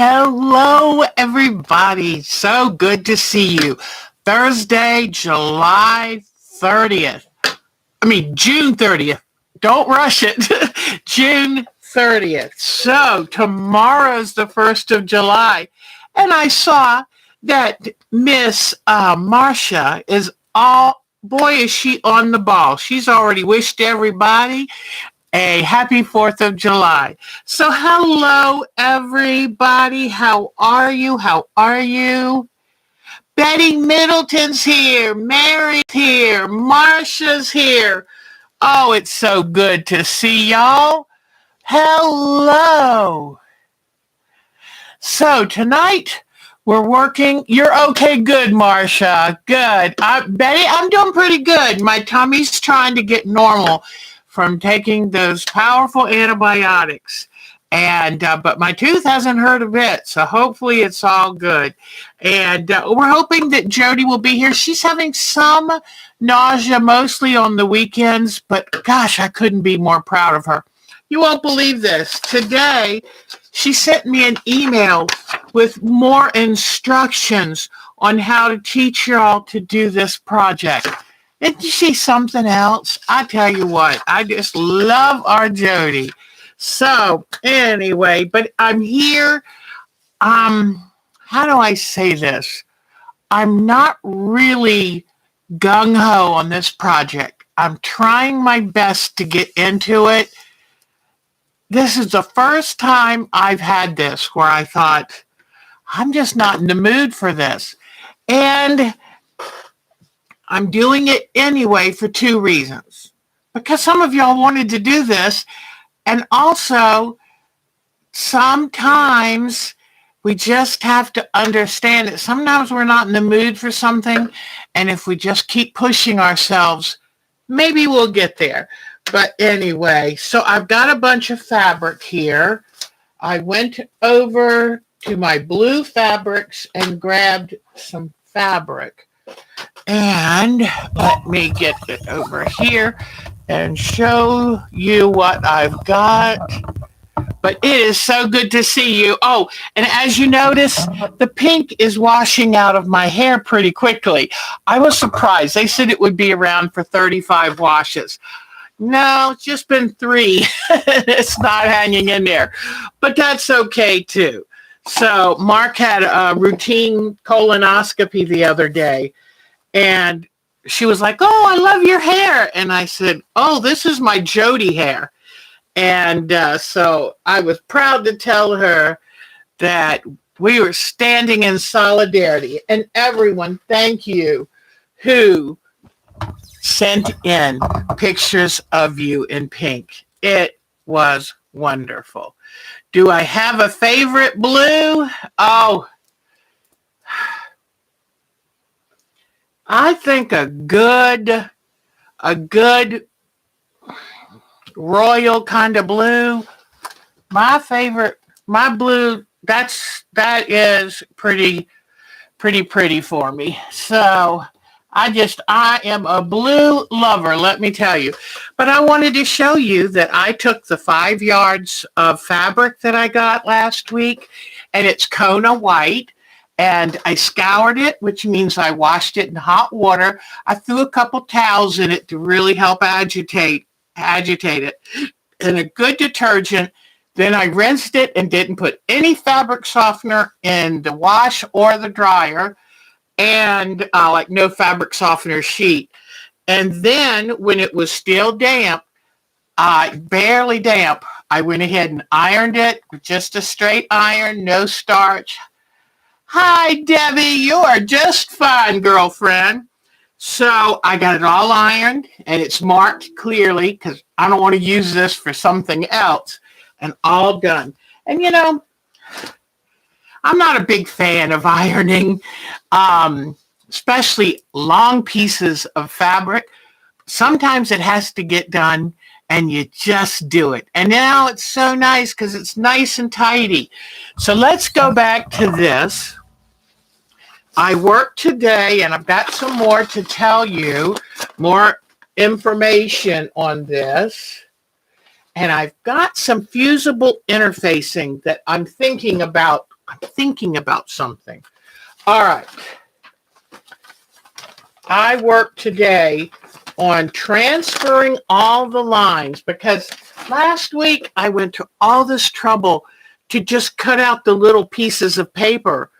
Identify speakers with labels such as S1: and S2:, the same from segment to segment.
S1: Hello, everybody. So good to see you. Thursday, July 30th. June 30th. Don't rush it. June 30th. So tomorrow's the 1st of July. And I saw that Miss Marcia boy, is she on the ball. She's already wished everybody a happy 4th of July. So hello, everybody. How are you? How are you? Betty Middleton's here. Mary's here. Marcia's here. Oh, it's so good to see y'all. Hello. So tonight we're working. You're okay. Good, Marcia. Good. Betty, I'm doing pretty good. My tummy's trying to get normal from taking those powerful antibiotics. But my tooth hasn't hurt a bit, so hopefully it's all good. And we're hoping that Jody will be here. She's having some nausea, mostly on the weekends, but gosh, I couldn't be more proud of her. You won't believe this. Today, she sent me an email with more instructions on how to teach y'all to do this project. Isn't she something else? I tell you what, I just love our Jody. So anyway, but I'm here. How do I say this? I'm not really gung-ho on this project. I'm trying my best to get into it. This is the first time I've had this where I thought, I'm just not in the mood for this. And I'm doing it anyway for two reasons. Because some of y'all wanted to do this, and also sometimes we just have to understand that sometimes we're not in the mood for something, and if we just keep pushing ourselves, maybe we'll get there. But anyway, so I've got a bunch of fabric here. I went over to my blue fabrics and grabbed some fabric. And let me get it over here and show you what I've got. But it is so good to see you. Oh, and as you notice, the pink is washing out of my hair pretty quickly. I was surprised. They said it would be around for 35 washes. No, it's just been 3. It's not hanging in there. But that's okay, too. So Mark had a routine colonoscopy the other day. And she was like, oh, I love your hair. And I said, oh, this is my Jody hair. And so I was proud to tell her that we were standing in solidarity. And everyone, thank you, who sent in pictures of you in pink. It was wonderful. Do I have a favorite blue? Oh, I think a good royal kind of blue. My favorite, my blue, that is pretty for me. So I am a blue lover, let me tell you. But I wanted to show you that I took the 5 yards of fabric that I got last week, and it's Kona white. And I scoured it, which means I washed it in hot water. I threw a couple towels in it to really help agitate it. And a good detergent. Then I rinsed it and didn't put any fabric softener in the wash or the dryer. And like no fabric softener sheet. And then when it was still damp, barely damp, I went ahead and ironed it with just a straight iron, no starch. Hi, Debbie. You are just fine, girlfriend. So I got it all ironed, and it's marked clearly because I don't want to use this for something else, and all done. And, you know, I'm not a big fan of ironing, especially long pieces of fabric. Sometimes it has to get done, and you just do it. And now it's so nice because it's nice and tidy. So let's go back to this. I worked today, and I've got some more to tell you, more information on this. And I've got some fusible interfacing that I'm thinking about I'm thinking about something. All right. I worked today on transferring all the lines because last week I went to all this trouble to just cut out the little pieces of paper,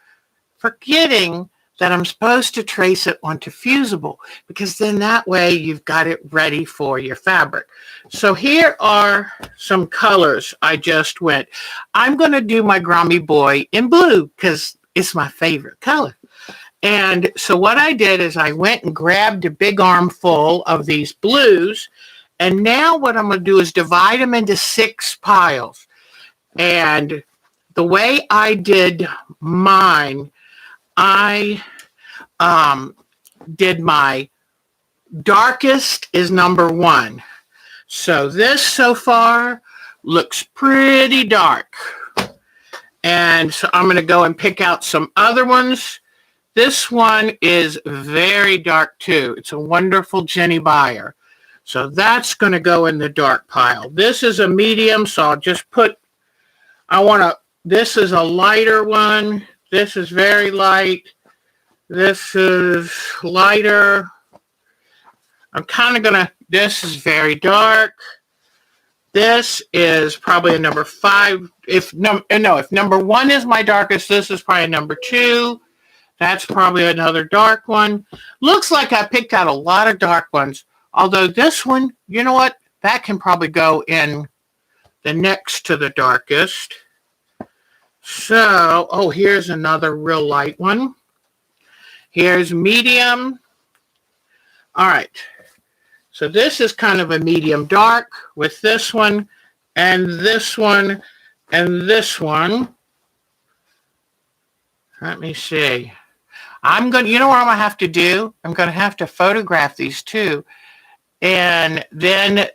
S1: forgetting that I'm supposed to trace it onto fusible, because then that way you've got it ready for your fabric. So here are some colors I just went. I'm going to do my Grommy Boy in blue because it's my favorite color. And so what I did is I went and grabbed a big armful of these blues, and now what I'm going to do is divide them into 6 piles. And the way I did mine, I did my darkest is number 1. So this so far looks pretty dark. And so I'm going to go and pick out some other ones. This one is very dark too. It's a wonderful Jenny Beyer. So that's going to go in the dark pile. This is a medium, so I'll just put, this is a lighter one. This is very light. This is lighter. I'm kind of going to, this is very dark. This is probably a number 5. If number 1 is my darkest, this is probably a number 2. That's probably another dark one. Looks like I picked out a lot of dark ones. Although this one, you know what? That can probably go in the next to the darkest. So, oh, here's another real light one. Here's medium. All right. So this is kind of a medium dark with this one and this one and this one. Let me see. You know what I'm going to have to do? I'm going to have to photograph these two and then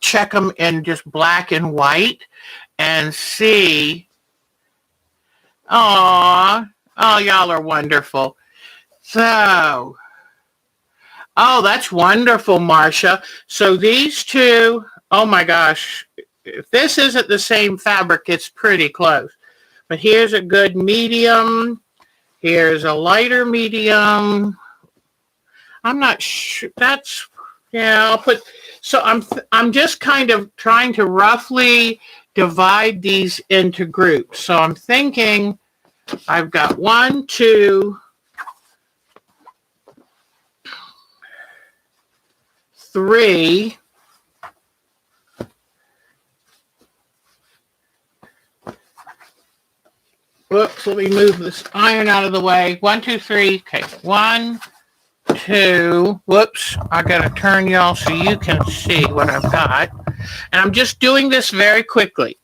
S1: check them in just black and white and see. Oh, y'all are wonderful. So, oh, that's wonderful, Marcia. So these two, oh my gosh, if this isn't the same fabric, it's pretty close. But here's a good medium. Here's a lighter medium. I'm not sure. That's, yeah, I'll put, so I'm just kind of trying to roughly divide these into groups. So I'm thinking I've got 1, 2, 3. Whoops, let me move this iron out of the way. 1, 2, 3. Okay, 1, 2. Whoops, I got to turn y'all so you can see what I've got. And I'm just doing this very quickly.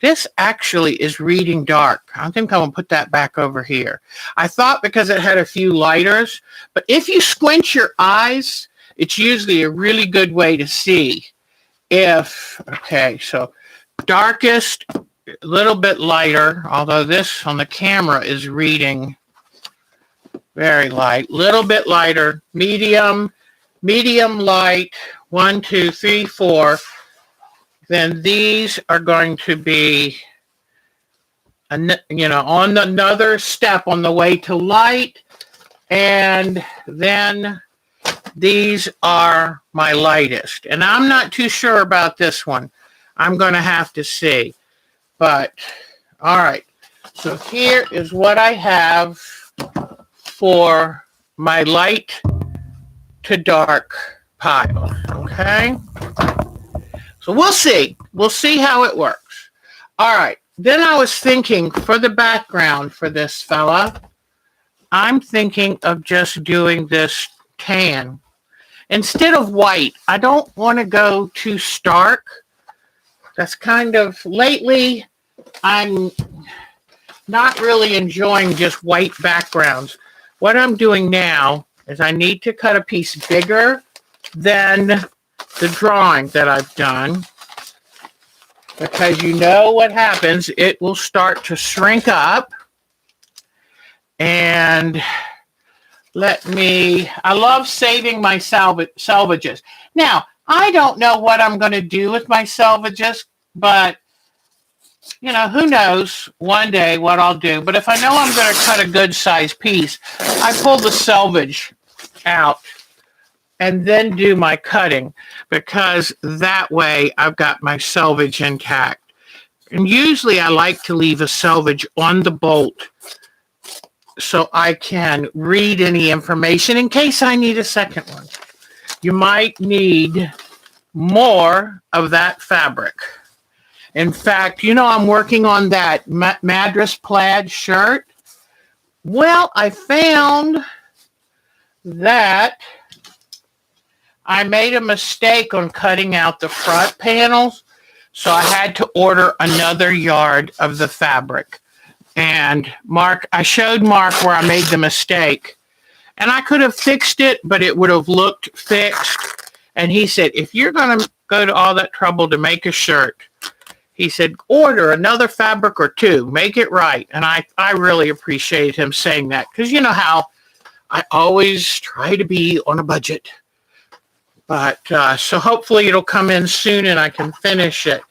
S1: This actually is reading dark. I think I'm going to put that back over here. I thought because it had a few lighters, but if you squint your eyes, it's usually a really good way to see if, okay, so darkest, a little bit lighter, although this on the camera is reading very light, little bit lighter, medium, medium light, 1, 2, 3, 4. Then these are going to be, on another step on the way to light. And then these are my lightest. And I'm not too sure about this one. I'm going to have to see. But, all right. So here is what I have for my light to dark pile. Okay? So we'll see. We'll see how it works. All right. Then I was thinking for the background for this fella, I'm thinking of just doing this tan. Instead of white, I don't want to go too stark. That's kind of, lately, I'm not really enjoying just white backgrounds. What I'm doing now is I need to cut a piece bigger than the drawing that I've done, because you know what happens. It will start to shrink up. And I love saving my salvages. Now, I don't know what I'm going to do with my salvages, but who knows one day what I'll do. But if I know I'm going to cut a good sized piece, I pull the selvage out and then do my cutting, because that way I've got my selvage intact. And usually I like to leave a selvage on the bolt so I can read any information in case I need a second one. You might need more of that fabric. In fact, I'm working on that Madras plaid shirt. Well, I found that I made a mistake on cutting out the front panels, so I had to order another yard of the fabric. And I showed Mark where I made the mistake, and I could have fixed it, but it would have looked fixed. And he said, if you're going to go to all that trouble to make a shirt, he said, order another fabric or two, make it right. And I really appreciate him saying that, because you know how I always try to be on a budget. But so hopefully it'll come in soon and I can finish it.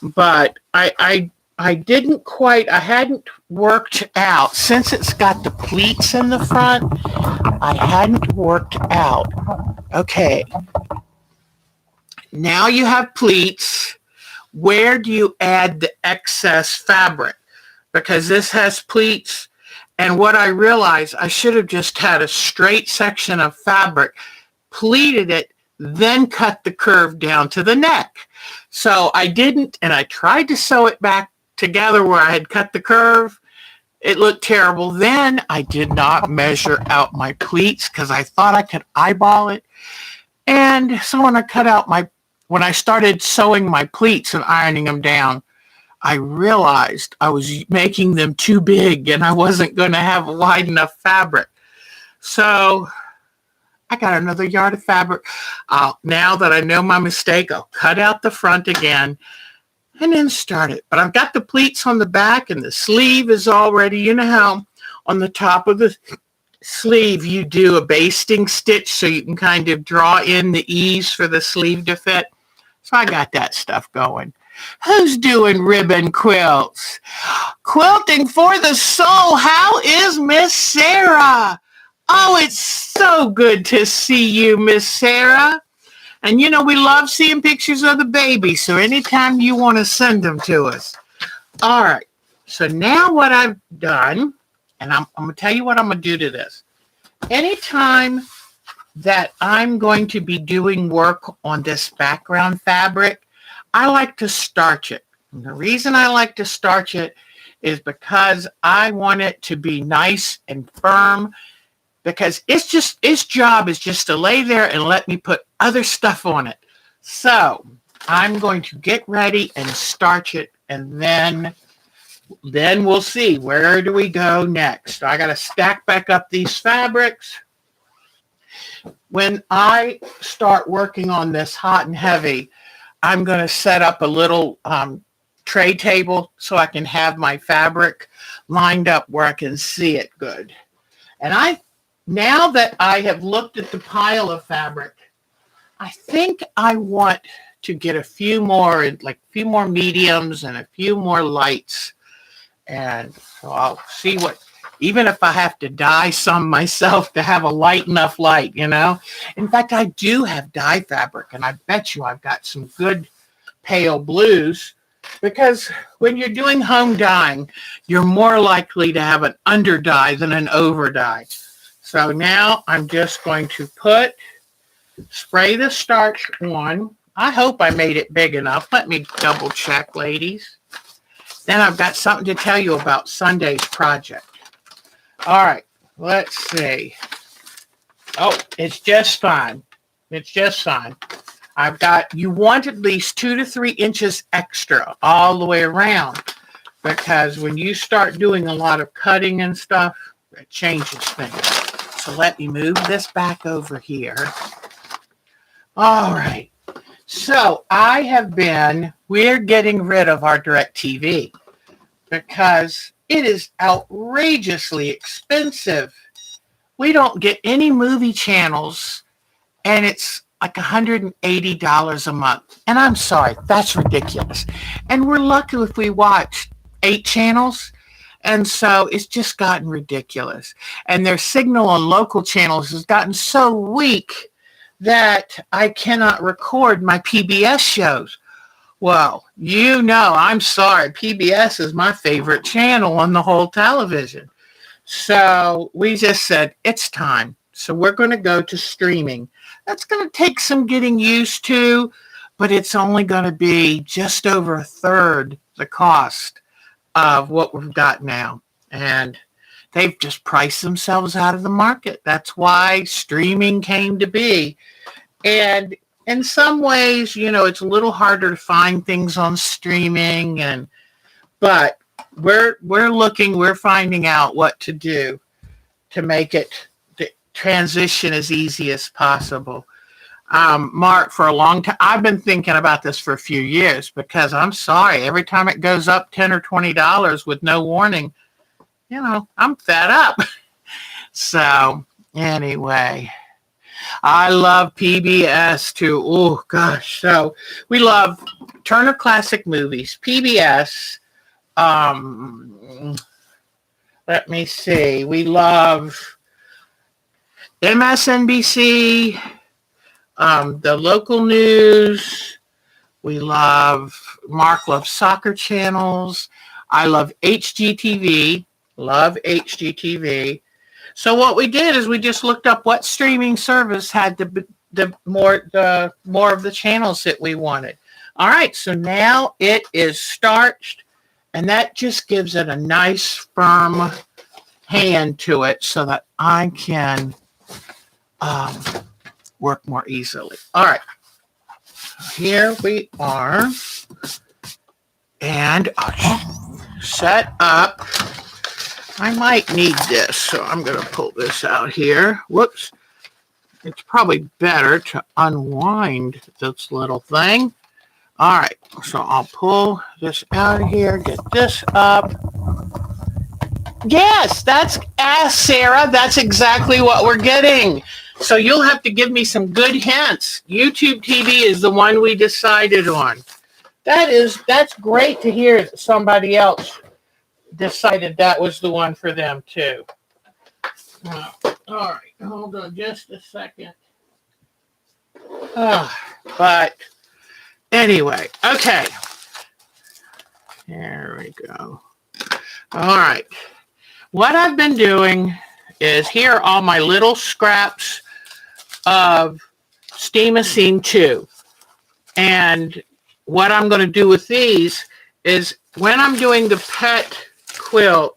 S1: But I hadn't worked out, since it's got the pleats in the front, I hadn't worked out. Okay, now you have pleats. Where do you add the excess fabric? Because this has pleats, and what I realized, I should have just had a straight section of fabric, pleated it, then cut the curve down to the neck. So I didn't, and I tried to sew it back together where I had cut the curve. It looked terrible. Then I did not measure out my pleats because I thought I could eyeball it. And so when I started sewing my pleats and ironing them down, I realized I was making them too big and I wasn't going to have wide enough fabric. So I got another yard of fabric. Now that I know my mistake, I'll cut out the front again and then start it. But I've got the pleats on the back and the sleeve is all ready. You know how on the top of the sleeve you do a basting stitch so you can kind of draw in the ease for the sleeve to fit? So I got that stuff going. Who's doing ribbon quilts? Quilting for the soul. How is Miss Sarah? Oh, it's so good to see you, Miss Sarah. And we love seeing pictures of the baby, so anytime you want to send them to us. All right, so now what I've done, and I'm going to tell you what I'm going to do to this. Anytime that I'm going to be doing work on this background fabric, I like to starch it. And the reason I like to starch it is because I want it to be nice and firm, because its job is just to lay there and let me put other stuff on it. So I'm going to get ready and starch it, and then we'll see, where do we go next? I got to stack back up these fabrics. When I start working on this hot and heavy, I'm going to set up a little tray table so I can have my fabric lined up where I can see it good. And now that I have looked at the pile of fabric, I think I want to get a few more mediums and a few more lights. And so I'll see even if I have to dye some myself to have a light enough light, In fact, I do have dye fabric, and I bet you I've got some good pale blues, because when you're doing home dyeing, you're more likely to have an under dye than an over dye. So now I'm just going to spray the starch on. I hope I made it big enough. Let me double check, ladies. Then I've got something to tell you about Sunday's project. All right, let's see. Oh, it's just fine. It's just fine. You want at least 2 to 3 inches extra all the way around, because when you start doing a lot of cutting and stuff, it changes things. So let me move this back over here. All right. So we're getting rid of our DirecTV because it is outrageously expensive. We don't get any movie channels, and like $180 a month. And I'm sorry, that's ridiculous. And we're lucky if we watch 8 channels. And so it's just gotten ridiculous. And their signal on local channels has gotten so weak that I cannot record my PBS shows. Well, I'm sorry. PBS is my favorite channel on the whole television. So we just said, it's time. So we're going to go to streaming. That's going to take some getting used to, but it's only going to be just over a third the cost of what we've got now. And they've just priced themselves out of the market. That's why streaming came to be. And in some ways, it's a little harder to find things on streaming, but we're finding out what to do to make it the transition as easy as possible. Mark, for a long time, I've been thinking about this for a few years because I'm sorry, every time it goes up $10 or $20 with no warning, I'm fed up. So anyway, I love PBS too. Oh gosh. So we love Turner Classic Movies, PBS. Let me see. We love MSNBC, the local news. We love, Mark loves soccer channels. I love HGTV. Love HGTV. So what we did is we just looked up what streaming service had the more of the channels that we wanted. All right, so now it is starched, and that just gives it a nice firm hand to it so that I can work more easily. All right, here we are, and set up. I might need this, so I'm going to pull this out here. Whoops. It's probably better to unwind this little thing. All right, so I'll pull this out of here, get this up. Yes, Sarah, that's exactly what we're getting. So you'll have to give me some good hints. YouTube TV is the one we decided on. That's great to hear somebody else decided that was the one for them too. All right, hold on just a second. But anyway, okay. There we go. All right. What I've been doing is here are all my little scraps of Steam-A-Scene 2. And what I'm going to do with these is when I'm doing the pet quilt,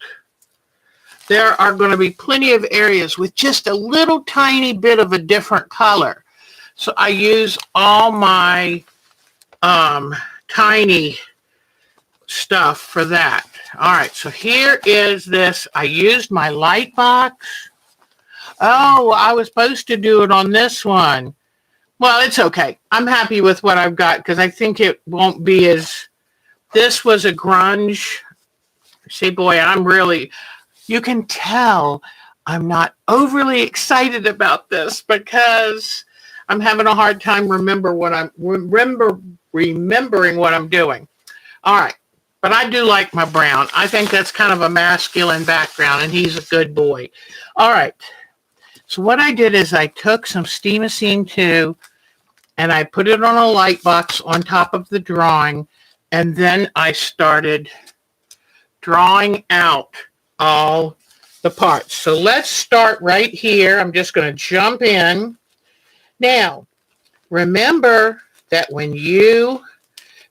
S1: there are going to be plenty of areas with just a little tiny bit of a different color. So I use all my tiny stuff for that. All right, so here is this. I used my light box. Oh, I was supposed to do it on this one. Well, it's okay. I'm happy with what I've got because I think it won't be as... This was a grunge. See, boy, you can tell I'm not overly excited about this because I'm having a hard time remembering what I'm doing. All right, but I do like my brown. I think that's kind of a masculine background, and he's a good boy. All right, so what I did is I took some Steam-A-Scene 2, and I put it on a light box on top of the drawing, and then I started drawing out all the parts. So let's start right here. I'm just going to jump in. Now, remember that when you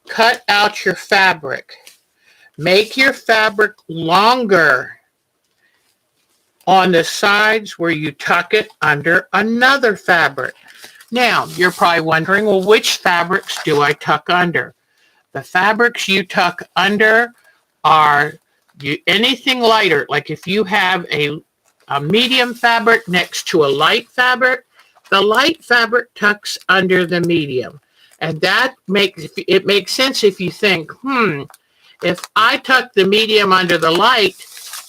S1: cut out your fabric, make your fabric longer on the sides where you tuck it under another fabric. Now, you're probably wondering, well, which fabrics do I tuck under? The fabrics you tuck under are anything lighter. Like if you have a medium fabric next to a light fabric, the light fabric tucks under the medium. And that makes sense if you think, if I tuck the medium under the light,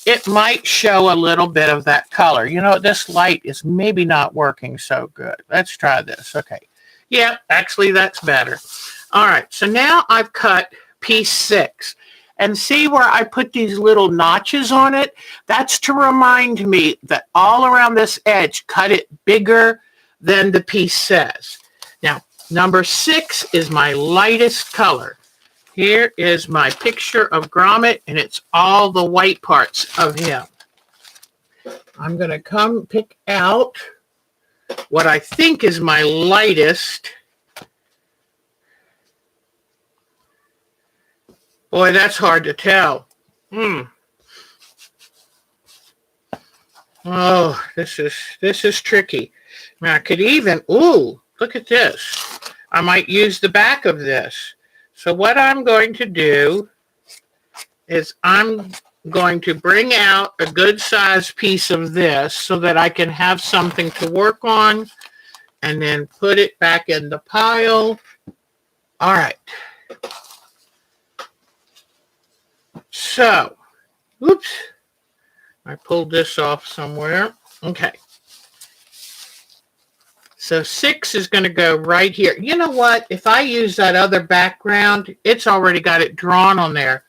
S1: it might show a little bit of that color. This light is maybe not working so good. Let's try this. Okay. Yeah, actually that's better. All right, so now I've cut piece 6. And see where I put these little notches on it? That's to remind me that all around this edge, cut it bigger than the piece says. Now, number 6 is my lightest color. Here is my picture of Gromit, and it's all the white parts of him. I'm going to come pick out what I think is my lightest. Boy, that's hard to tell. Oh, this is tricky. Now I could even, ooh, look at this. I might use the back of this. So what I'm going to do is I'm going to bring out a good sized piece of this so that I can have something to work on, and then put it back in the pile. All right. So, oops, I pulled this off somewhere. Okay. So 6 is going to go right here. You know what? If I use that other background, it's already got it drawn on there.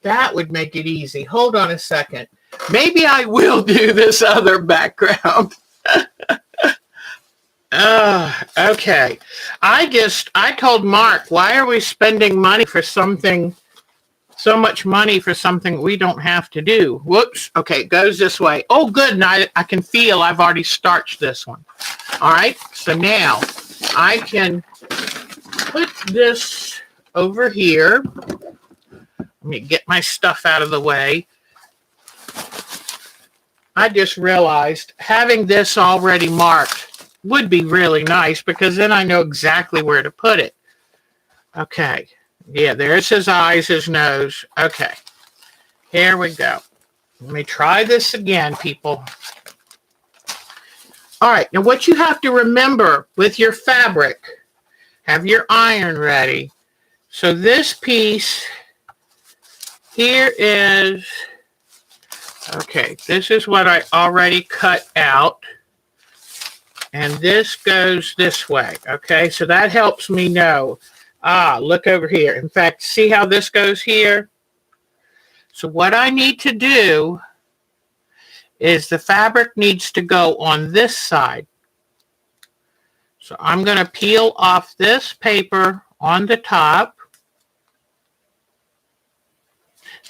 S1: That would make it easy. Hold on a second. Maybe I will do this other background. Okay. I told Mark, why are we spending money for something, so much money for something we don't have to do? Whoops. Okay, it goes this way. Oh, good. Now I can feel I've already starched this one. All right. So now I can put this over here. Let me get my stuff out of the way. I just realized having this already marked would be really nice, because then I know exactly where to put it. Okay. Yeah, there's his eyes, his nose. Okay. Here we go. Let me try this again, people. All right. Now, what you have to remember with your fabric, have your iron ready. So this piece here is, okay, this is what I already cut out. And this goes this way, okay? So that helps me know. Look over here. In fact, see how this goes here? So what I need to do is the fabric needs to go on this side. So I'm going to peel off this paper on the top.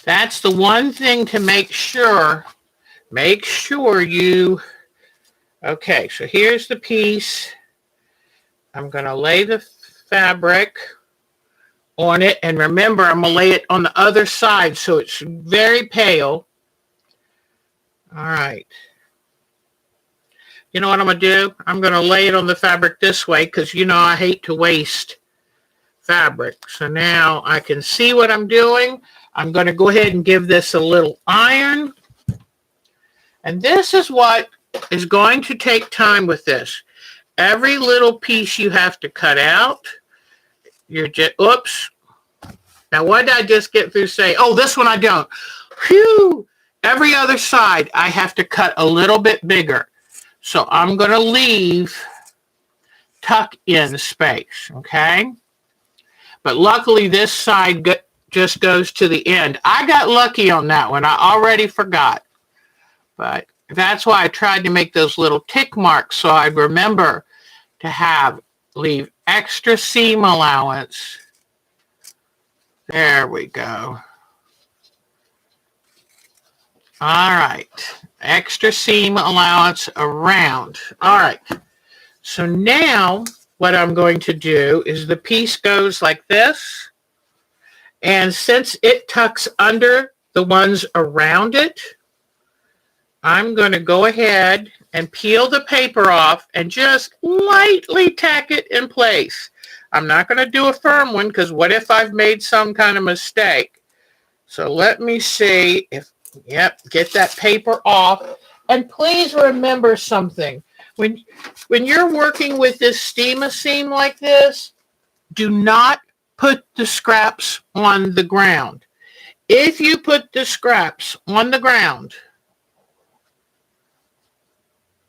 S1: That's the one thing to make sure you, okay, so here's the piece. I'm going to lay the fabric on it, and remember, I'm going to lay it on the other side so it's very pale. All right. You know what I'm going to do? I'm going to lay it on the fabric this way, because you know I hate to waste fabric. So now I can see what I'm doing. I'm going to go ahead and give this a little iron. And this is what is going to take time with this. Every little piece you have to cut out. You're just, oops. Now, what did I just get through saying? Oh, this one I don't. Phew. Every other side I have to cut a little bit bigger. So I'm going to leave tuck in space, okay? But luckily this side just goes to the end. I got lucky on that one. I already forgot. But that's why I tried to make those little tick marks so I'd remember to leave extra seam allowance. There we go. All right. Extra seam allowance around. All right. So now what I'm going to do is the piece goes like this. And since it tucks under the ones around it, I'm going to go ahead and peel the paper off and just lightly tack it in place. I'm not going to do a firm one, because what if I've made some kind of mistake? So let me see if, yep, get that paper off. And please remember something. When you're working with this steamer seam like this, do not put the scraps on the ground. If you put the scraps on the ground,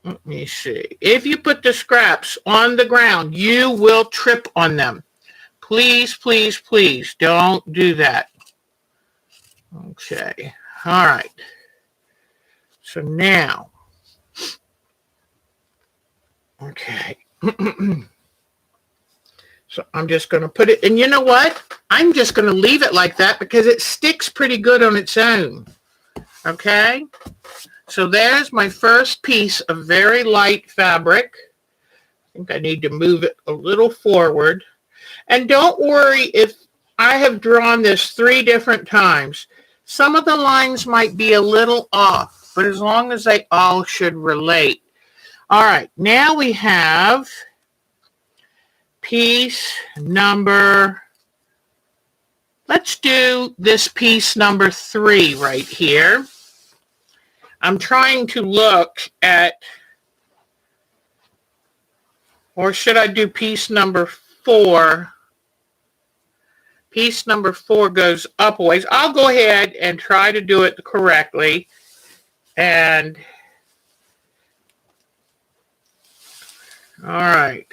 S1: Let me see. If you put the scraps on the ground, you will trip on them. Please, please, please don't do that. Okay. All right. So now, okay. So I'm just going to put it, and you know what? I'm just going to leave it like that because it sticks pretty good on its own. Okay? So there's my first piece of very light fabric. I think I need to move it a little forward. And don't worry if I have drawn this 3 different times. Some of the lines might be a little off, but as long as they all should relate. All right, now we have piece number, let's do this piece number 3 right here. I'm trying to look at, or should I do piece number 4? Piece number 4 goes up a ways. I'll go ahead and try to do it correctly. And, all right.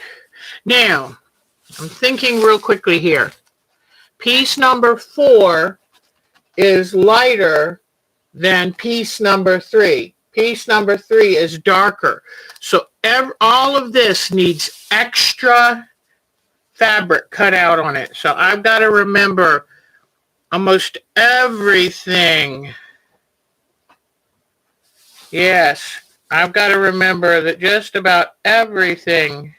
S1: Now, I'm thinking real quickly here. Piece number 4 is lighter than piece number 3. Piece number 3 is darker. So all of this needs extra fabric cut out on it. So I've got to remember almost everything. Yes, I've got to remember that just about everything.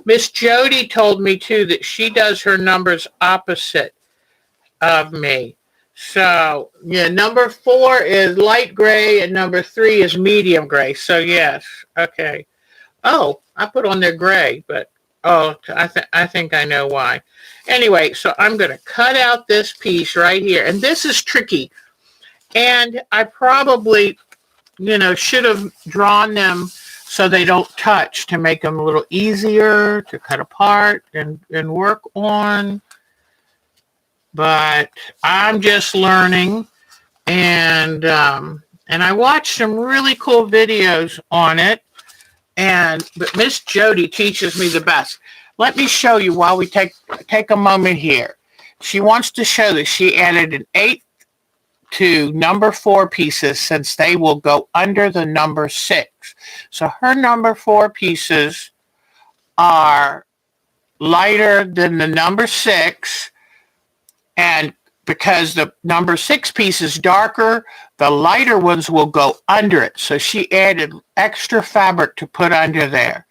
S1: Miss Jody told me too that she does her numbers opposite of me. So yeah, number 4 is light gray and number 3 is medium gray. So yes, okay. Oh, I put on there gray, but oh, I think I know why. Anyway, so I'm going to cut out this piece right here. And this is tricky. And I probably, should have drawn them so they don't touch to make them a little easier to cut apart and work on. But I'm just learning. And I watched some really cool videos on it. But Miss Jody teaches me the best. Let me show you while we take a moment here. She wants to show that she added an 8th to number 4 pieces since they will go under the number 6. So her number 4 pieces are lighter than the number 6, and because the number 6 piece is darker, the lighter ones will go under it. So she added extra fabric to put under there.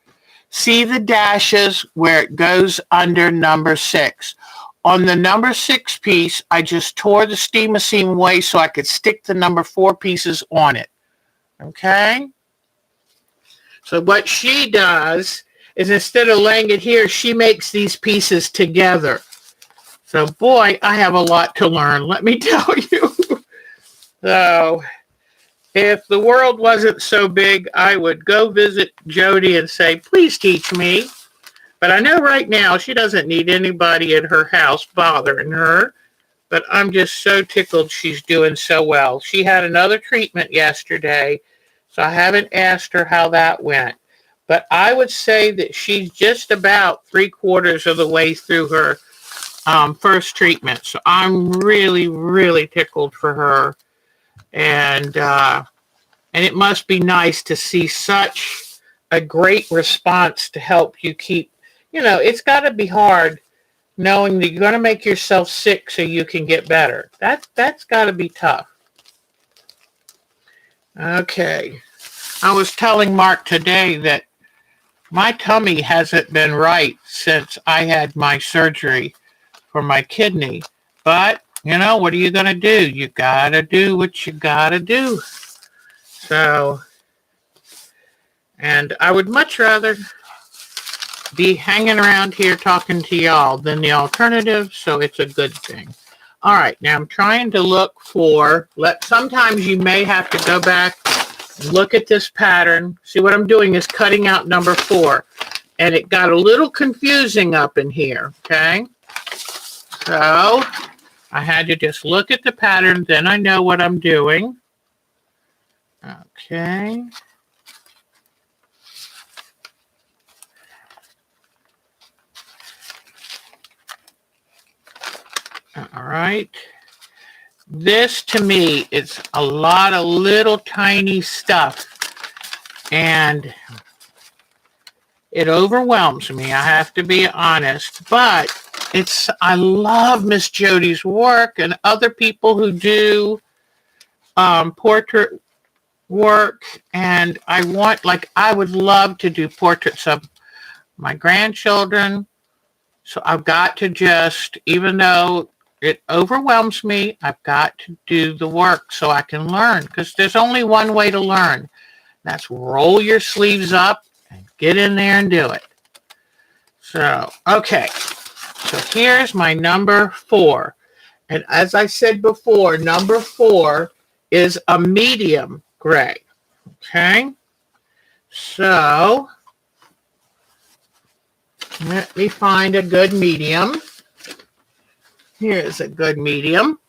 S1: See the dashes where it goes under number 6. On the number 6 piece, I just tore the steamer seam away so I could stick the number 4 pieces on it. Okay? So what she does is instead of laying it here, she makes these pieces together. So, boy, I have a lot to learn, let me tell you. So, if the world wasn't so big, I would go visit Jody and say, please teach me. But I know right now she doesn't need anybody at her house bothering her. But I'm just so tickled she's doing so well. She had another treatment yesterday, so I haven't asked her how that went. But I would say that she's just about 3/4 of the way through her first treatment. So I'm really, really tickled for her. And it must be nice to see such a great response to help you keep, it's got to be hard knowing that you're going to make yourself sick so you can get better. That's got to be tough. Okay. I was telling Mark today that my tummy hasn't been right since I had my surgery for my kidney. But, what are you going to do? You got to do what you got to do. So, and I would much rather be hanging around here talking to y'all than the alternative, so it's a good thing. All right, now I'm trying to look for, sometimes you may have to go back and look at this pattern. See, what I'm doing is cutting out number 4, and it got a little confusing up in here, okay? So I had to just look at the pattern, then I know what I'm doing. Okay. All right. This to me is a lot of little tiny stuff, and it overwhelms me. I have to be honest, but I love Miss Jody's work and other people who do portrait work, and I would love to do portraits of my grandchildren. So I've got to just, even though it overwhelms me, I've got to do the work so I can learn, because there's only one way to learn. That's roll your sleeves up and get in there and do it. So, okay. So here's my number 4. And as I said before, number 4 is a medium gray. Okay. So let me find a good medium. Here's a good medium.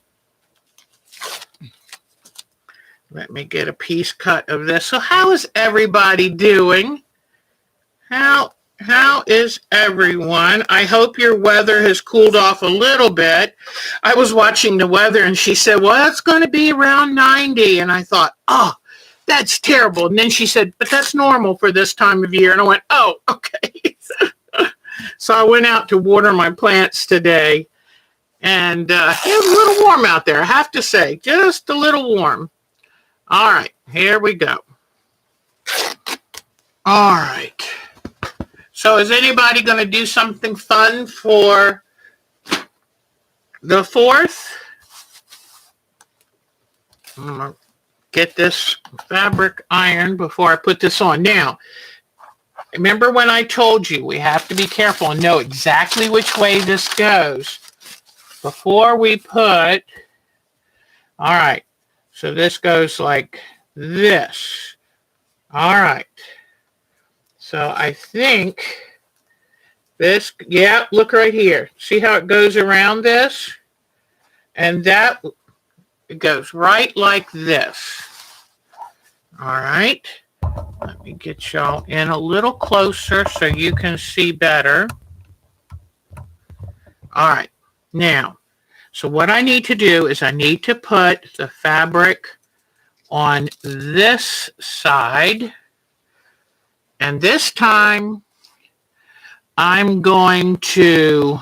S1: Let me get a piece cut of this. So how is everybody doing? How is everyone? I hope your weather has cooled off a little bit. I was watching the weather and she said, well, it's going to be around 90. And I thought, oh, that's terrible. And then she said, but that's normal for this time of year. And I went, oh, okay. So I went out to water my plants today. And it was a little warm out there, I have to say. Just a little warm. All right, here we go. All right. So is anybody going to do something fun for the 4th? I'm going to get this fabric ironed before I put this on. Now, remember when I told you we have to be careful and know exactly which way this goes before we put, all right, so this goes like this. All right. So I think this, yeah, look right here. See how it goes around this? And that, it goes right like this. All right. Let me get y'all in a little closer so you can see better. All right. Now, so what I need to do is I need to put the fabric on this side. And this time, I'm going to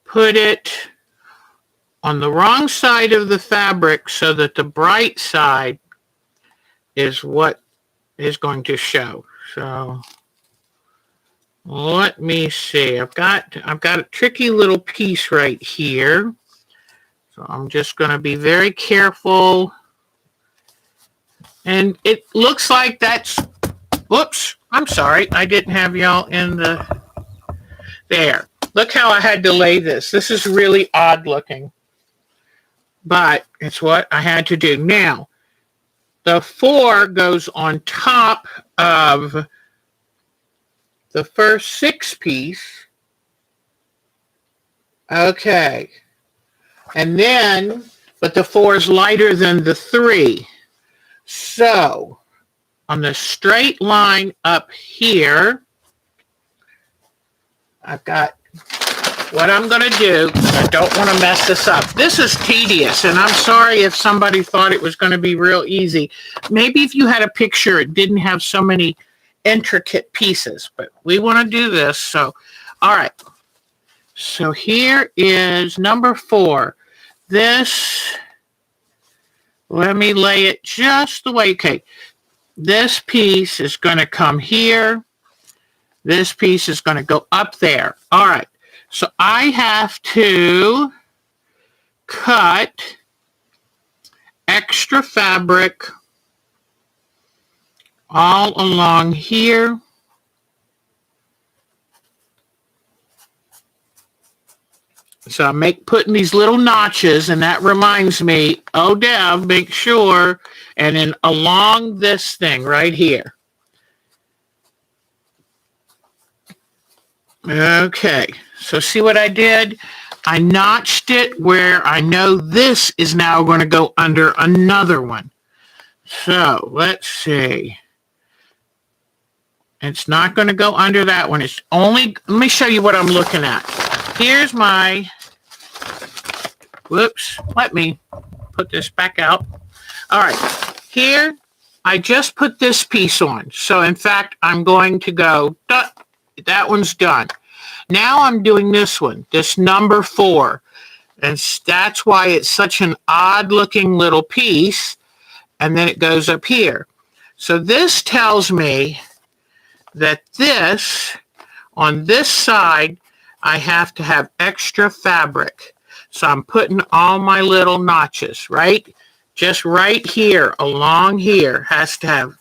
S1: put it on the wrong side of the fabric so that the bright side is what is going to show. So let me see. I've got a tricky little piece right here. So I'm just going to be very careful. And it looks like that's, whoops, I'm sorry. I didn't have y'all in the, there. Look how I had to lay this. This is really odd looking. But it's what I had to do. Now, the 4 goes on top of the first 6 piece. Okay. And then, but the 4 is lighter than the 3. So, on the straight line up here, I've got what I'm going to do. I don't want to mess this up. This is tedious, and I'm sorry if somebody thought it was going to be real easy. Maybe if you had a picture, it didn't have so many intricate pieces, but we want to do this. So, all right. So here is number 4. This, let me lay it just the way, okay. This piece is going to come here. This piece is going to go up there. All right. So I have to cut extra fabric all along here. So I'm putting these little notches, and that reminds me, oh, Deb, make sure, and then along this thing right here. Okay, so see what I did? I notched it where I know this is now going to go under another one. So let's see. It's not going to go under that one. It's only, let me show you what I'm looking at. Here's my Whoops, let me put this back out. All right, here, I just put this piece on. So in fact, I'm going to go, that one's done. Now I'm doing this one, this number 4. And that's why it's such an odd looking little piece. And then it goes up here. So this tells me that this, on this side, I have to have extra fabric. So I'm putting all my little notches, right? Just right here, along here, has to have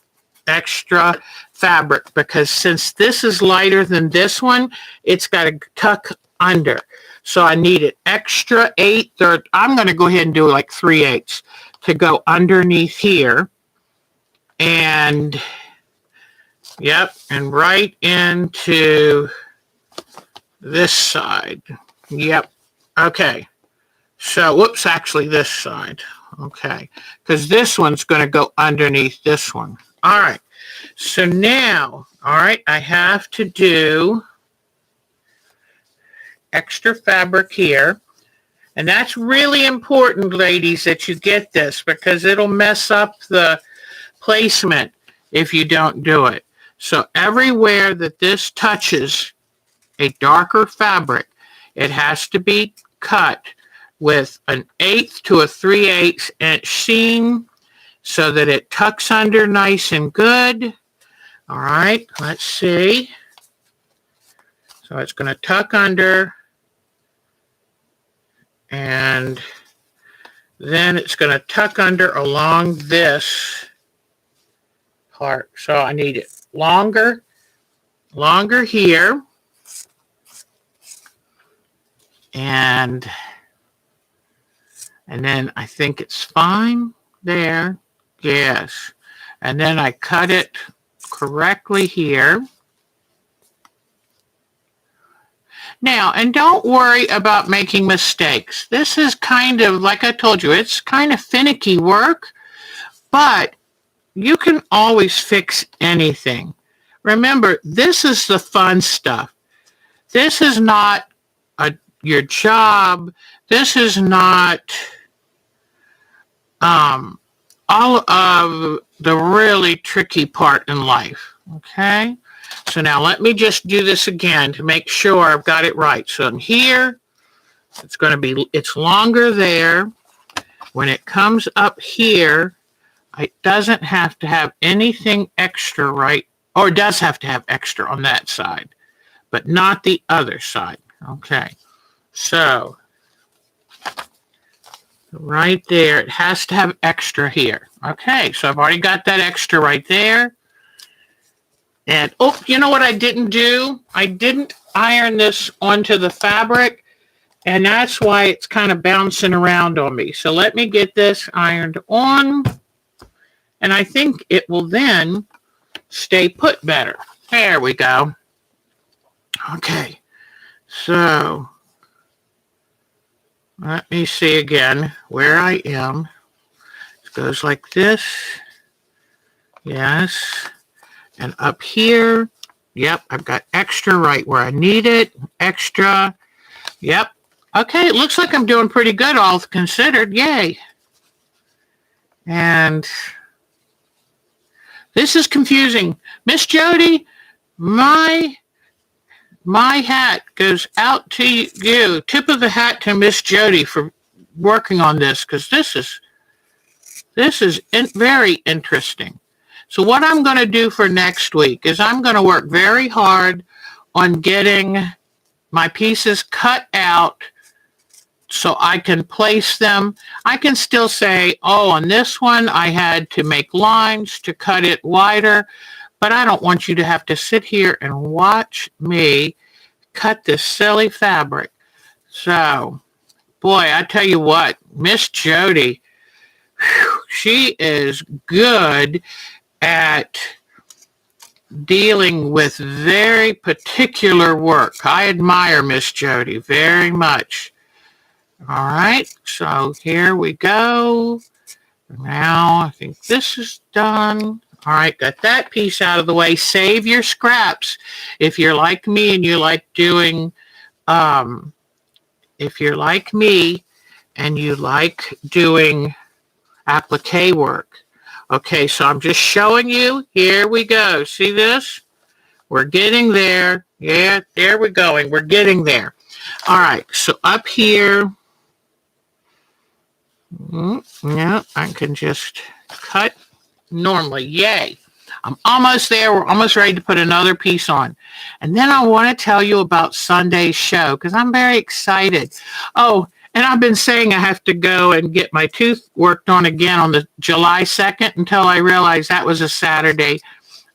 S1: extra fabric because since this is lighter than this one, it's got to tuck under. So I need an extra 1/8, or I'm going to go ahead and do like 3/8 to go underneath here. And, yep, and right into this side. Yep, okay. So, whoops, actually this side. Okay, because this one's going to go underneath this one. All right, so now, all right, I have to do extra fabric here. And that's really important, ladies, that you get this because it'll mess up the placement if you don't do it. So everywhere that this touches a darker fabric, it has to be cut with an 1/8 to a 3/8 inch seam so that it tucks under nice and good. All right, let's see. So it's going to tuck under, and then it's going to tuck under along this part. So I need it longer here. And then I think it's fine there. Yes. And then I cut it correctly here. Now, and don't worry about making mistakes. This is kind of, like I told you, it's kind of finicky work, but you can always fix anything. Remember, this is the fun stuff. This is not your job. This is not all of the really tricky part in life, okay? So now let me just do this again to make sure I've got it right. So in here, it's going to be, it's longer there. When it comes up here, it doesn't have to have anything extra, right? Or it does have to have extra on that side, but not the other side. Okay, so right there, it has to have extra here. Okay, so I've already got that extra right there. And, oh, you know what I didn't do? I didn't iron this onto the fabric, and that's why it's kind of bouncing around on me. So let me get this ironed on, and I think it will then stay put better. There we go. Okay, so let me see again where I am. It goes like this. Yes. And up here, yep, I've got extra right where I need it. Extra. Yep. Okay, it looks like I'm doing pretty good, all considered. Yay. And this is confusing. Miss Jody, my hat goes out to you. Tip of the hat to Miss Jody for working on this, because this is very interesting. So what I'm going to do for next week is I'm going to work very hard on getting my pieces cut out so I can place them. I can still say, oh, on this one I had to make lines to cut it wider, but I don't want you to have to sit here and watch me cut this silly fabric. So, boy, I tell you what, Miss Jody, she is good at dealing with very particular work. I admire Miss Jody very much. All right, so here we go. Now I think this is done. All right, got that piece out of the way. Save your scraps. If you're like me and you like doing if you're like me and you like doing applique work. Okay, so I'm just showing you. Here we go. See this? We're getting there. Yeah, there we're going. We're getting there. All right, so up here, yeah, I can just cut normally. Yay. I'm almost there. We're almost ready to put another piece on. And then I want to tell you about Sunday's show because I'm very excited. Oh, and I've been saying I have to go and get my tooth worked on again on the July 2nd until I realized that was a Saturday.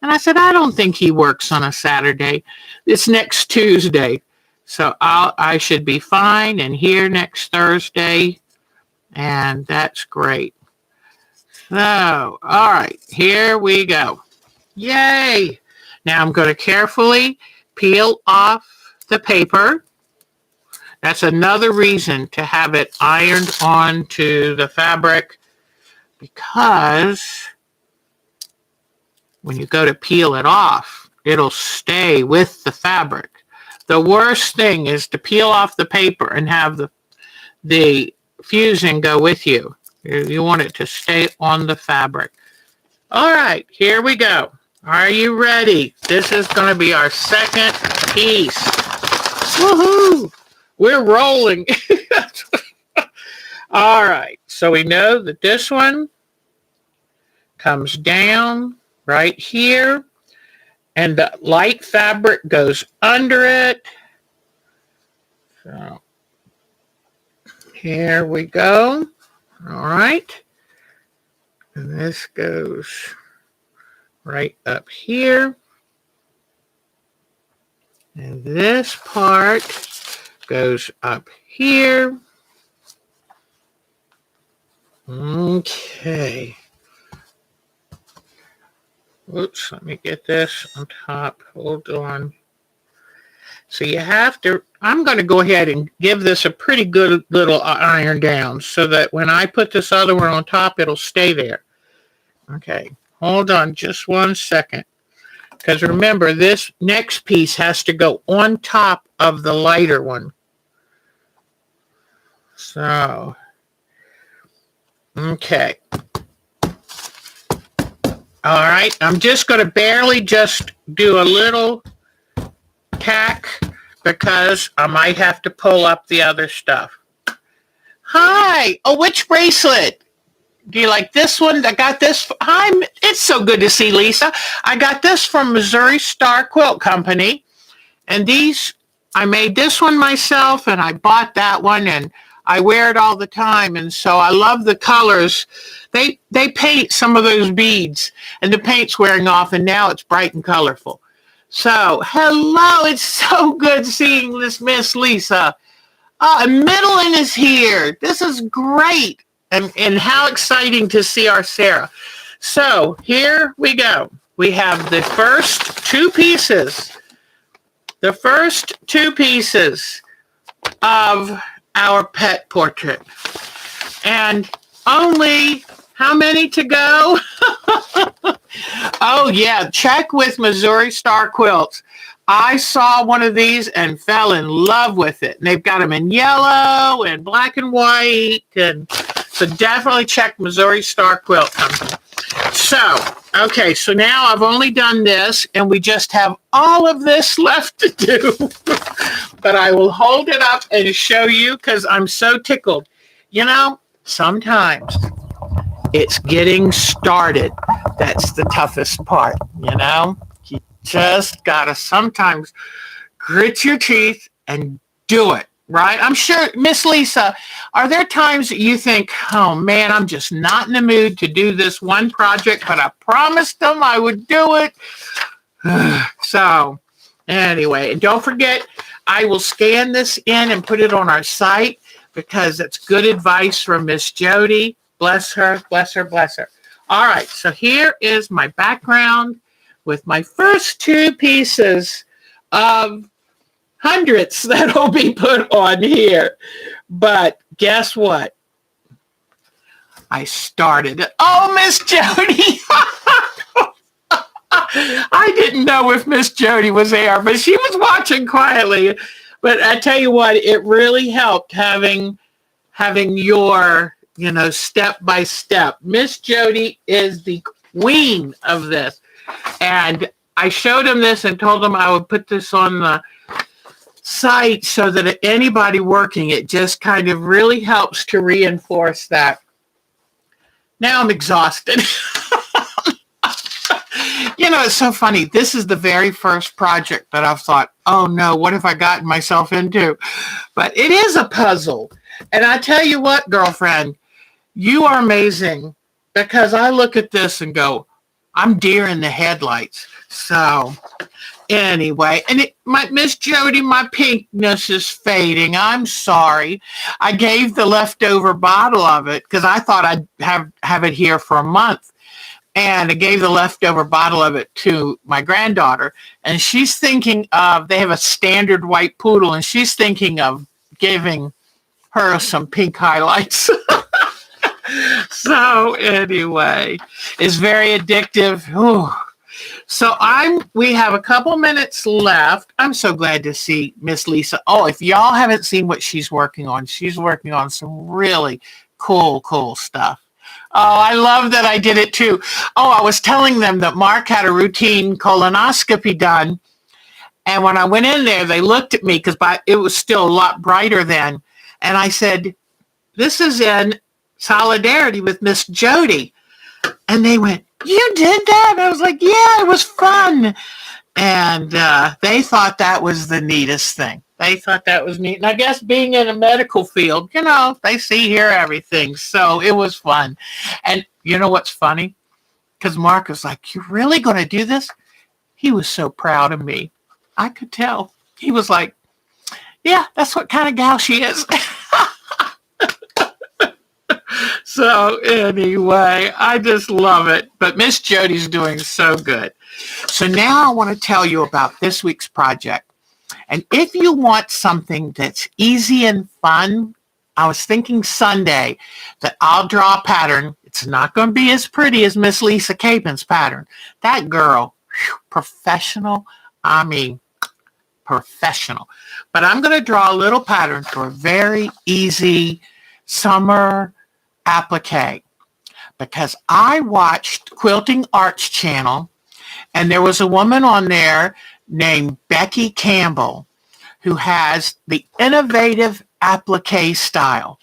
S1: And I said, I don't think he works on a Saturday. It's next Tuesday. So I should be fine and here next Thursday. And that's great. So, all right, here we go. Yay! Now I'm going to carefully peel off the paper. That's another reason to have it ironed onto the fabric because when you go to peel it off, it'll stay with the fabric. The worst thing is to peel off the paper and have the fusing go with you. You want it to stay on the fabric. All right, here we go. Are you ready? This is going to be our second piece. Woohoo! We're rolling. All right, so we know that this one comes down right here, and the light fabric goes under it. So here we go. All right. And this goes right up here. And this part goes up here. Okay. Oops, let me get this on top. Hold on. So you have to, I'm going to go ahead and give this a pretty good little iron down so that when I put this other one on top, it'll stay there. Okay, hold on just 1 second. Because remember, this next piece has to go on top of the lighter one. So, okay. All right, I'm just going to barely just do a little tack because I might have to pull up the other stuff. Hi. Oh, which bracelet? Do you like this one? I got this. Hi. It's so good to see Lisa. I got this from Missouri Star Quilt Company. And these, I made this one myself and I bought that one and I wear it all the time. And so I love the colors. They paint some of those beads and the paint's wearing off and now it's bright and colorful. So, hello, it's so good seeing this Miss Lisa. Middlin is here. This is great. And how exciting to see our Sarah. So, here we go. We have the first two pieces. The first two pieces of our pet portrait. And only how many to go? Oh, yeah. Check with Missouri Star Quilts. I saw one of these and fell in love with it. And they've got them in yellow and black and white. And so definitely check Missouri Star Quilt Company. So, okay, so now I've only done this and we just have all of this left to do. But I will hold it up and show you because I'm so tickled. You know, sometimes it's getting started. That's the toughest part, you know? You just gotta sometimes grit your teeth and do it, right? I'm sure, Miss Lisa, are there times that you think, oh man, I'm just not in the mood to do this one project, but I promised them I would do it. So, anyway, and don't forget, I will scan this in and put it on our site because it's good advice from Miss Jody. Bless her, bless her, bless her. All right, so here is my background with my first two pieces of hundreds that will be put on here. But guess what? I started it. Oh, Miss Jody. I didn't know if Miss Jody was there, but she was watching quietly. But I tell you what, it really helped having your, step by step. Miss Jody is the queen of this. And I showed him this and told him I would put this on the site so that anybody working it just kind of really helps to reinforce that. Now I'm exhausted. It's so funny. This is the very first project that I've thought, oh no, what have I gotten myself into? But it is a puzzle. And I tell you what, girlfriend, you are amazing, because I look at this and go, I'm deer in the headlights. So anyway, and Miss Jody, my pinkness is fading. I'm sorry. I gave the leftover bottle of it because I thought I'd have it here for a month. And I gave the leftover bottle of it to my granddaughter. And she's thinking of, they have a standard white poodle, and she's thinking of giving her some pink highlights. So anyway, it's very addictive. Ooh. So we have a couple minutes left. I'm so glad to see Miss Lisa. Oh, if y'all haven't seen what she's working on some really cool stuff. Oh, I love that I did it too. Oh, I was telling them that Mark had a routine colonoscopy done. And when I went in there, they looked at me because it was still a lot brighter then. And I said, this is in solidarity with Miss Jody. And they went, you did that? And I was like, yeah, it was fun. And they thought that was the neatest thing. They thought that was neat. And I guess being in a medical field, they see, hear everything. So it was fun. And you know what's funny? Because Mark was like, you're really going to do this? He was so proud of me. I could tell. He was like, yeah, that's what kind of gal she is. So anyway, I just love it. But Miss Jody's doing so good. So now I want to tell you about this week's project. And if you want something that's easy and fun, I was thinking Sunday that I'll draw a pattern. It's not going to be as pretty as Miss Lisa Capen's pattern. That girl, professional. I mean, professional. But I'm going to draw a little pattern for a very easy summer applique, because I watched Quilting Art's channel, and there was a woman on there named Becky Campbell who has the innovative applique style.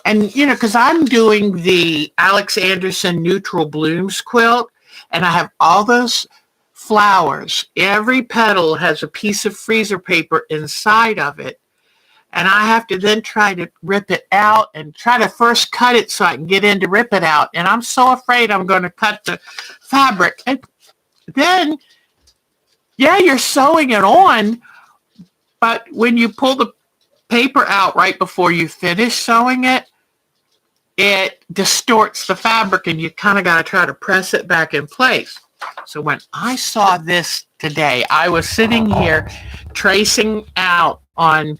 S1: And, because I'm doing the Alex Anderson Neutral Blooms quilt, and I have all those flowers. Every petal has a piece of freezer paper inside of it. And I have to then try to rip it out and try to first cut it so I can get in to rip it out. And I'm so afraid I'm going to cut the fabric. And then, yeah, you're sewing it on, but when you pull the paper out right before you finish sewing it, it distorts the fabric and you kind of got to try to press it back in place. So when I saw this today, I was sitting here tracing out on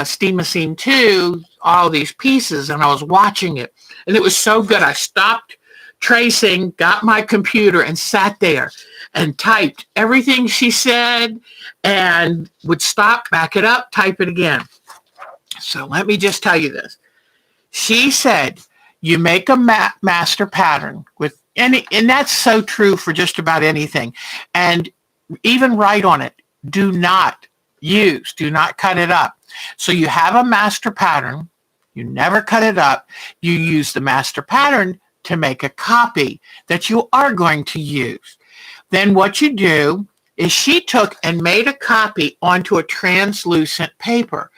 S1: Steam 2 all these pieces, and I was watching it, and it was so good. I stopped tracing, got my computer, and sat there and typed everything she said, and would stop, back it up, type it again. So let me just tell you this. She said, you make a master pattern with any, and that's so true for just about anything, and even write on it, do not cut it up. So you have a master pattern, you never cut it up, you use the master pattern to make a copy that you are going to use. Then what you do is she took and made a copy onto a translucent paper.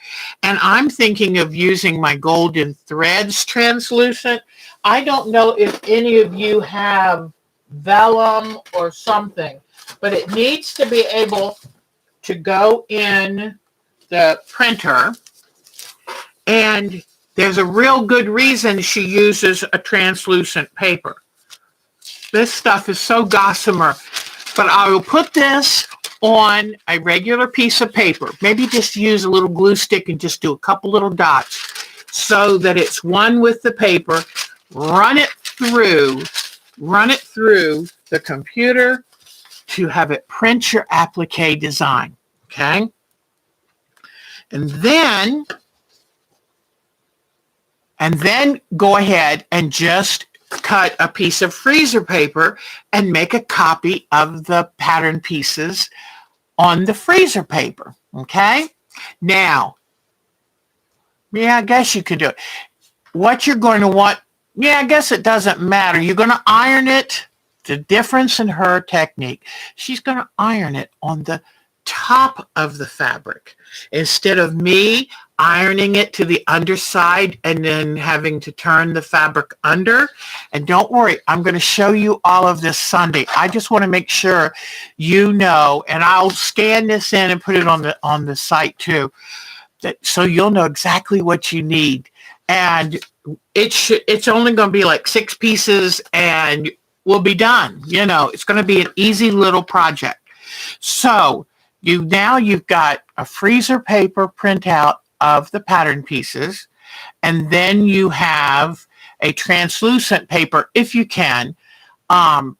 S1: And I'm thinking of using my Golden Threads translucent. I don't know if any of you have vellum or something, but it needs to be able to go in the printer, and there's a real good reason she uses a translucent paper. This stuff is so gossamer, but I will put this on a regular piece of paper. Maybe just use a little glue stick and just do a couple little dots so that it's one with the paper. Run it through the computer to have it print your applique design. Okay. And then go ahead and just cut a piece of freezer paper and make a copy of the pattern pieces on the freezer paper, okay? Now, yeah, I guess you could do it. What you're going to want, yeah, I guess it doesn't matter. You're going to iron it. The difference in her technique, she's going to iron it on the top of the fabric instead of me ironing it to the underside and then having to turn the fabric under. And don't worry, I'm going to show you all of this Sunday. I just want to make sure you know, and I'll scan this in and put it on the site too, so you'll know exactly what you need. And it's only going to be like 6 pieces and we'll be done. You know, it's going to be an easy little project. So you've got a freezer paper printout of the pattern pieces, and then you have a translucent paper if you can,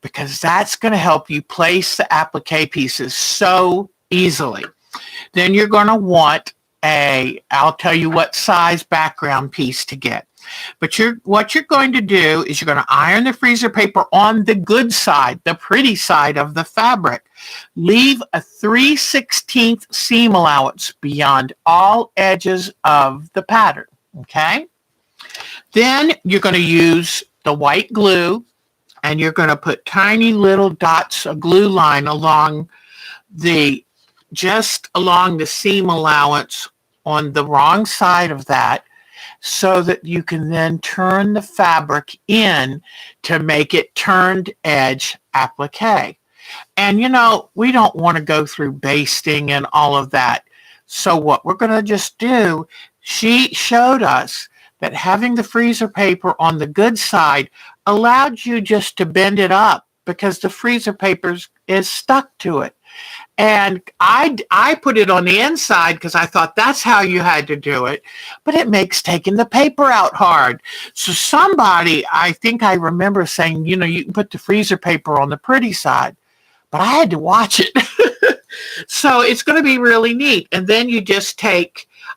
S1: because that's going to help you place the applique pieces so easily. Then you're going to want I'll tell you what size background piece to get. But what you're going to do is you're going to iron the freezer paper on the good side, the pretty side of the fabric. Leave a 3/16 seam allowance beyond all edges of the pattern, okay? Then you're going to use the white glue, and you're going to put tiny little dots of glue line just along the seam allowance on the wrong side of that, so that you can then turn the fabric in to make it turned edge applique. And you know, we don't want to go through basting and all of that. So what we're going to just do, she showed us that having the freezer paper on the good side allowed you just to bend it up because the freezer paper is stuck to it. And I put it on the inside because I thought that's how you had to do it, but it makes taking the paper out hard. So somebody, I think I remember saying, you know, you can put the freezer paper on the pretty side, but I had to watch it. So it's going to be really neat. And then you just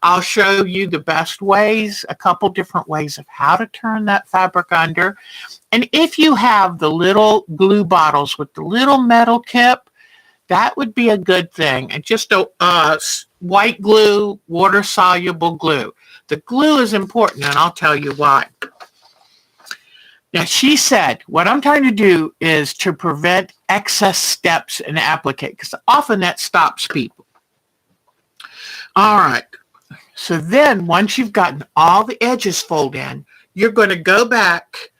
S1: I'll show you the best ways, a couple different ways of how to turn that fabric under. And if you have the little glue bottles with the little metal tip, that would be a good thing. And just a white glue, water-soluble glue. The glue is important, and I'll tell you why. Now, she said, what I'm trying to do is to prevent excess steps in applique, because often that stops people. All right. So then, once you've gotten all the edges folded in, you're going to go back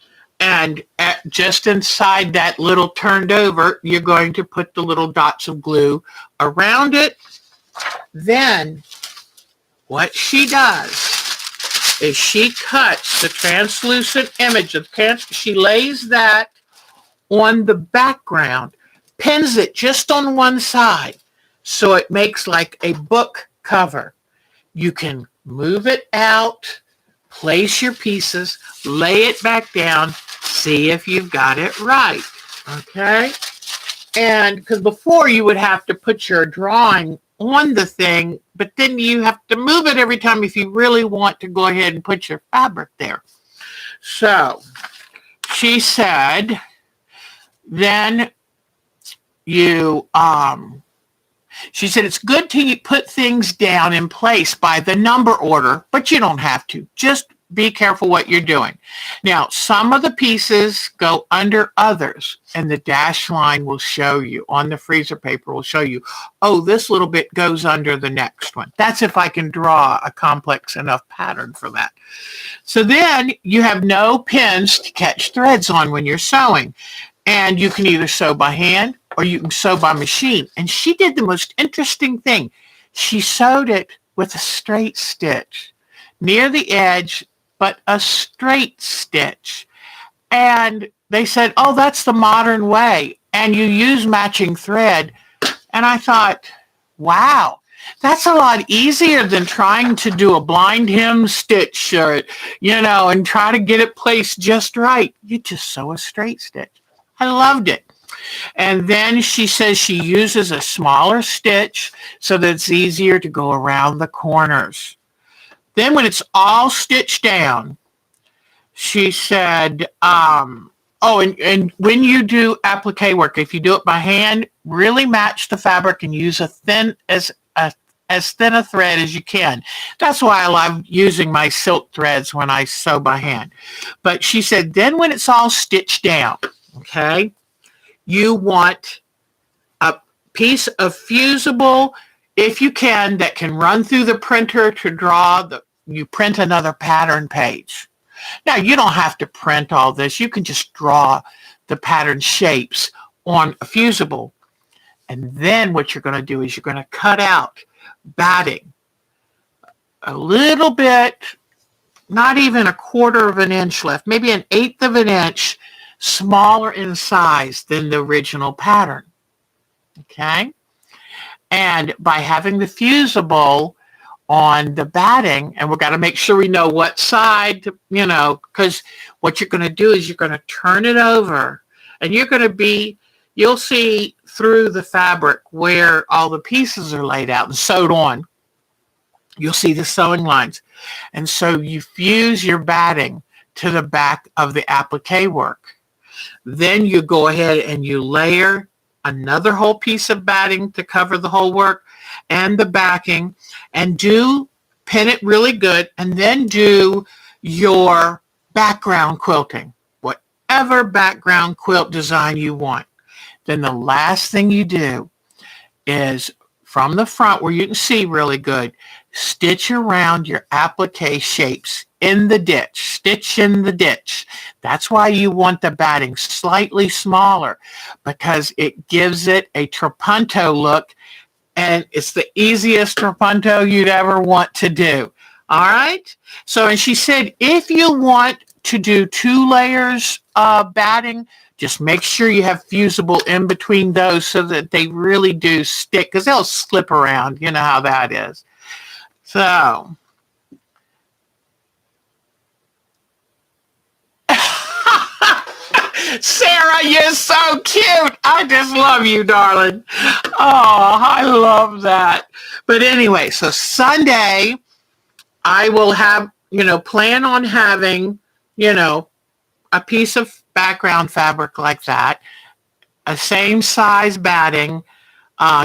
S1: and just inside that little turned over, you're going to put the little dots of glue around it. Then what she does is she cuts the translucent image of she lays that on the background, pins it just on one side so it makes like a book cover. You can move it out, place your pieces, lay it back down, see if you've got it right, okay? And because before you would have to put your drawing on the thing, but then you have to move it every time if you really want to go ahead and put your fabric there. So she said, then she said it's good to put things down in place by the number order, but you don't have to. Just be careful what you're doing. Now, some of the pieces go under others, and the dash line will show you, on the freezer paper will show you, oh, this little bit goes under the next one. That's if I can draw a complex enough pattern for that. So then you have no pins to catch threads on when you're sewing, and you can either sew by hand or you can sew by machine. And she did the most interesting thing. She sewed it with a straight stitch near the edge, but a straight stitch. And they said, oh, that's the modern way. And you use matching thread. And I thought, wow, that's a lot easier than trying to do a blind hem stitch or, and try to get it placed just right. You just sew a straight stitch. I loved it. And then she says she uses a smaller stitch so that it's easier to go around the corners. Then when it's all stitched down, she said, and when you do applique work, if you do it by hand, really match the fabric and use as thin a thread as you can. That's why I love using my silk threads when I sew by hand. But she said, then when it's all stitched down, okay, you want a piece of fusible, if you can, that can run through the printer to you print another pattern page. Now, you don't have to print all this. You can just draw the pattern shapes on a fusible. And then what you're going to do is you're going to cut out batting a little bit, not even 1/4 of an inch left, maybe 1/8 of an inch smaller in size than the original pattern. Okay? And by having the fusible on the batting, and we've got to make sure we know what side, because what you're going to do is you're going to turn it over, and you'll see through the fabric where all the pieces are laid out and sewed on. You'll see the sewing lines. And so you fuse your batting to the back of the applique work. Then you go ahead and you layer another whole piece of batting to cover the whole work and the backing, and pin it really good, and then do your background quilting, whatever background quilt design you want. Then the last thing you do is from the front where you can see really good, stitch around your applique shapes in the ditch, stitch in the ditch. That's why you want the batting slightly smaller, because it gives it a trapunto look, and it's the easiest trapunto you'd ever want to do. All right? So, and she said, if you want to do 2 layers of batting, just make sure you have fusible in between those so that they really do stick, because they'll slip around. You know how that is. So, Sarah, you're so cute. I just love you, darling. Oh, I love that. But anyway, so Sunday, I will have, plan on having, a piece of background fabric like that, a same size batting,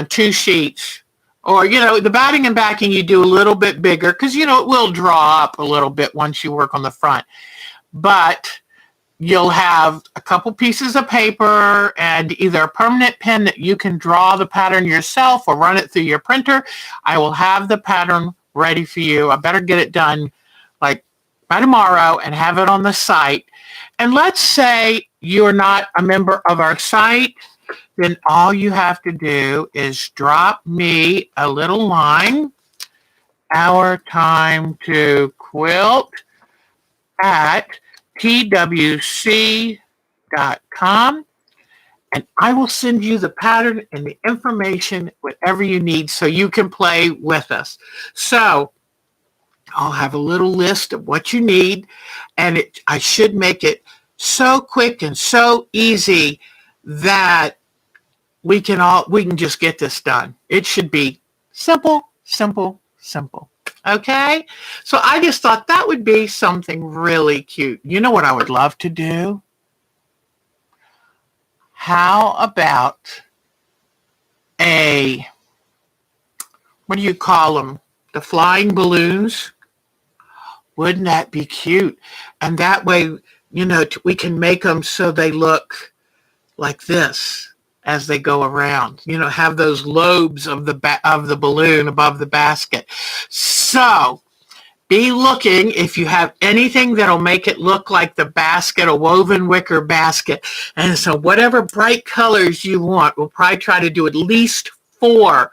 S1: 2 sheets. Or, the batting and backing you do a little bit bigger because, it will draw up a little bit once you work on the front. But you'll have a couple pieces of paper and either a permanent pen that you can draw the pattern yourself or run it through your printer. I will have the pattern ready for you. I better get it done like by tomorrow and have it on the site. And let's say you're not a member of our site, then all you have to do is drop me a little line, Our Time to Quilt at twc.com, and I will send you the pattern and the information, whatever you need, so you can play with us. So I'll have a little list of what you need, and I should make it so quick and so easy that we can just get this done. It should be simple, simple, simple. Okay? So I just thought that would be something really cute. You know what I would love to do? How about what do you call them? The flying balloons? Wouldn't that be cute? And that way, we can make them so they look like this as they go around, have those lobes of the balloon above the basket. So be looking if you have anything that'll make it look like the basket, a woven wicker basket. And so whatever bright colors you want, we'll probably try to do at least 4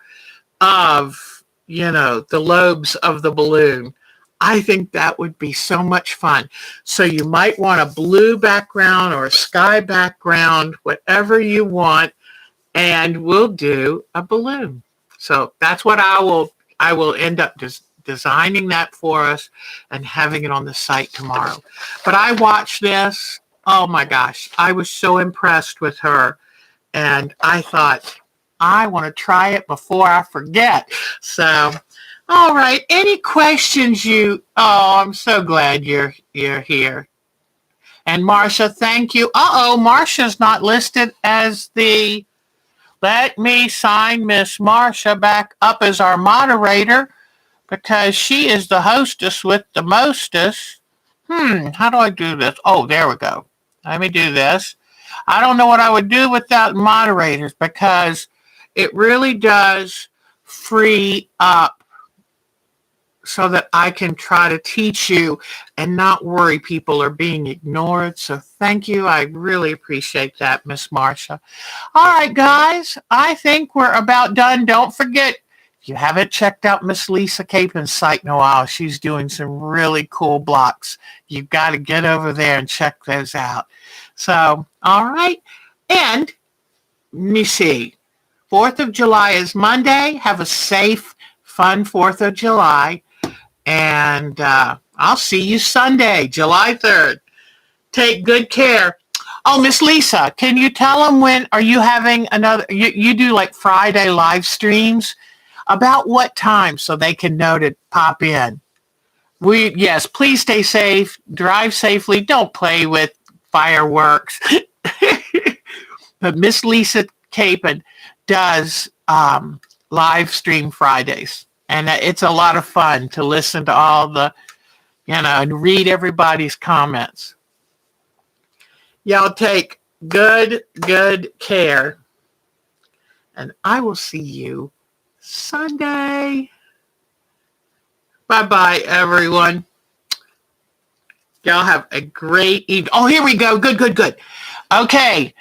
S1: of, the lobes of the balloon. I think that would be so much fun. So you might want a blue background or a sky background, whatever you want, and we'll do a balloon. So that's what I will end up just designing that for us and having it on the site tomorrow. But I watched this. Oh my gosh, I was so impressed with her. And I thought, I want to try it before I forget. So, all right. Any questions oh, I'm so glad you're here. And Marcia, thank you. Uh-oh, Marcia's not listed as let me sign Miss Marcia back up as our moderator because she is the hostess with the mostest. How do I do this? Oh, there we go. Let me do this. I don't know what I would do without moderators because it really does free up so that I can try to teach you and not worry people are being ignored. So thank you. I really appreciate that, Miss Marcia. All right, guys, I think we're about done. Don't forget, if you haven't checked out Miss Lisa Capin's site in a while, she's doing some really cool blocks. You've got to get over there and check those out. So, all right. And let me see. 4th of July is Monday. Have a safe, fun 4th of July. And I'll see you Sunday, July 3rd. Take good care. Oh, Miss Lisa, can you tell them when are you having another, you do like Friday live streams? About what time so they can know to pop in? Yes, please stay safe, drive safely, don't play with fireworks. But Miss Lisa Capin does live stream Fridays. And it's a lot of fun to listen to all the, and read everybody's comments. Y'all take good care. And I will see you Sunday. Bye-bye, everyone. Y'all have a great evening. Oh, here we go. Good. Okay,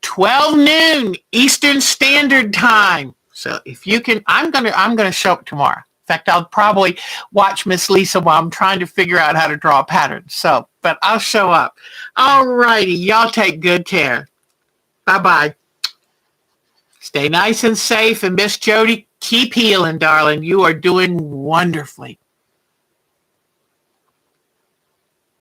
S1: 12 noon Eastern Standard Time. So if you can, I'm gonna show up tomorrow. In fact, I'll probably watch Miss Lisa while I'm trying to figure out how to draw a pattern. So, but I'll show up. All righty, y'all take good care. Bye-bye. Stay nice and safe. And Miss Jody, keep healing, darling. You are doing wonderfully.